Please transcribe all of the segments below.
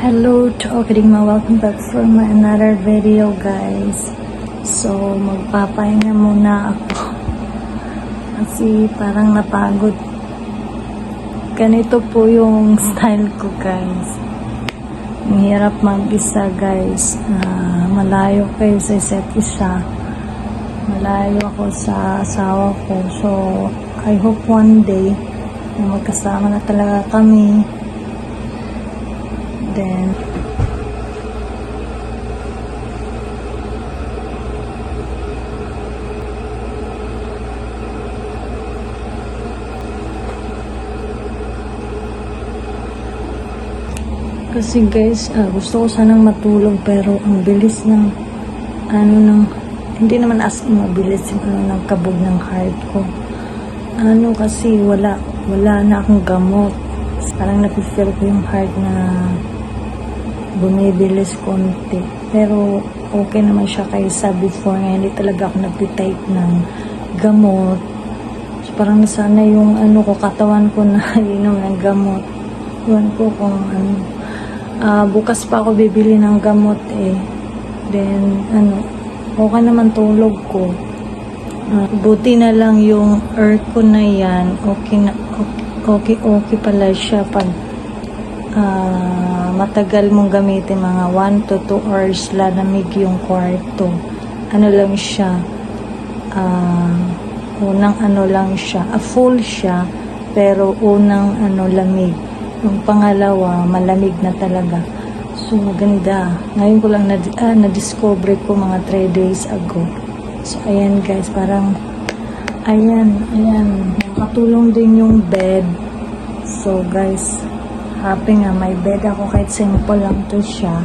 Hello to all Kadigma, welcome back for my another video guys. So magpapahinga muna ako kasi parang napagod. Ganito po yung style ko guys. Ang hirap mag-isa guys. Malayo kayo sa isa't isa. Malayo ako sa asawa ko. So I hope one day na magkasama na talaga kami. Then kasi guys, gusto ko sanang matulog pero ang bilis ng hindi naman as in mabilis yung ng kabog ng heart ko. Kasi wala na akong gamot. Parang napifeel ko yung heart na bumibilis konti. Pero okay naman siya kaysa before nga. Hindi talaga ako nagtitake ng gamot. So, parang sana yung katawan ko na inom ng gamot. Iwan ko kung bukas pa ako bibili ng gamot eh. Then okay naman tulog ko. Buti na lang yung aircon na yan. Okay pala siya pag matagal mong gamitin, mga 1 to 2 hours lamig yung kwarto. Lang siya, unang lang siya, full siya, pero unang lamig. Yung pangalawa, malamig na talaga. So maganda. Ngayon ko lang na-discover ko mga 3 days ago. So ayan guys, parang ayan, nakatulong din yung bed. So guys, happy nga may bed ako, kahit simple lang to siya.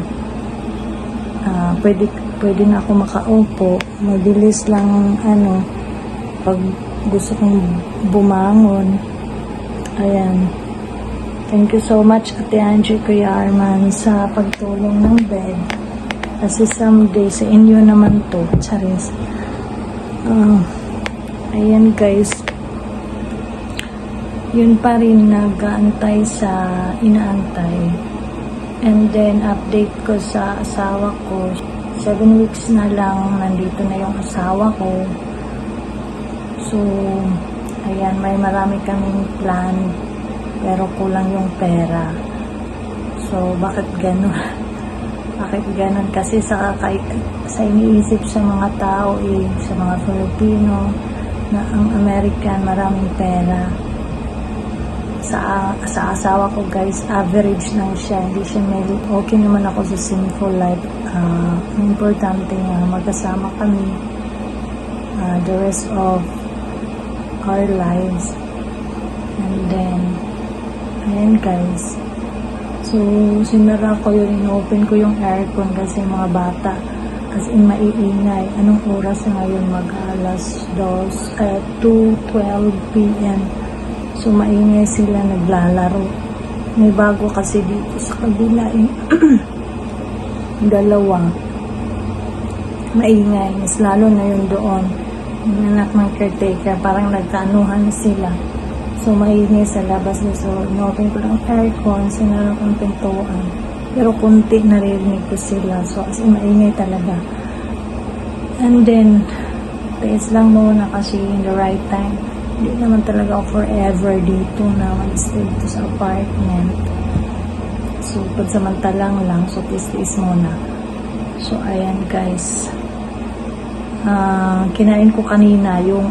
Pwede na ako makaupo. Mabilis lang pag gusto kong bumangon. Ayan. Thank you so much Ate Angie, Kuya Arman sa pagtulong ng bed. Kasi someday sa inyo naman to. Charis. Ayan guys. Yun pa rin, nag-aantay sa inaantay. And then update ko sa asawa ko, 7 weeks na lang nandito na yung asawa ko. So ayan, may marami kaming plan pero kulang yung pera. So bakit ganun? Bakit ganun? Kasi sa iniisip sa mga tao sa mga Filipino na ang American maraming pera. Sa asawa ko guys, average lang siya. Hindi siya okay naman ako sa sinful life. Importante nga magkasama kami the rest of our lives. And then ayan guys, so sinara ko yun, inopen ko yung aircon kasi mga bata as in maiingay. Anong oras na ngayon? Mag-alas 2:12 p.m. So maingay sila, naglalaro. May bago kasi dito sa kabila dalawa maingay, mas lalo na yun doon yung anak ng caretaker, parang nagkaanuhan sila. So maingay sa labas. So inopen ko lang aircon, sinara kong pintuan, pero kunti naririnig ko sila. So as in maingay talaga. And then taste lang muna kasi in the right time. Hindi naman talaga ako forever dito na mag-stay dito sa apartment. So, pagsamantalang lang. So, tiis-tiis muna. So, ayan guys. Kinain ko kanina yung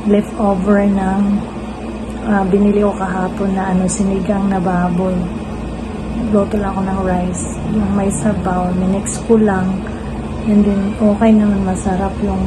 leftover ng binili ko kahapon na sinigang na baboy. Nagluto lang ako ng rice. Yung may sabaw. Minix ko lang. And then, okay naman, masarap yung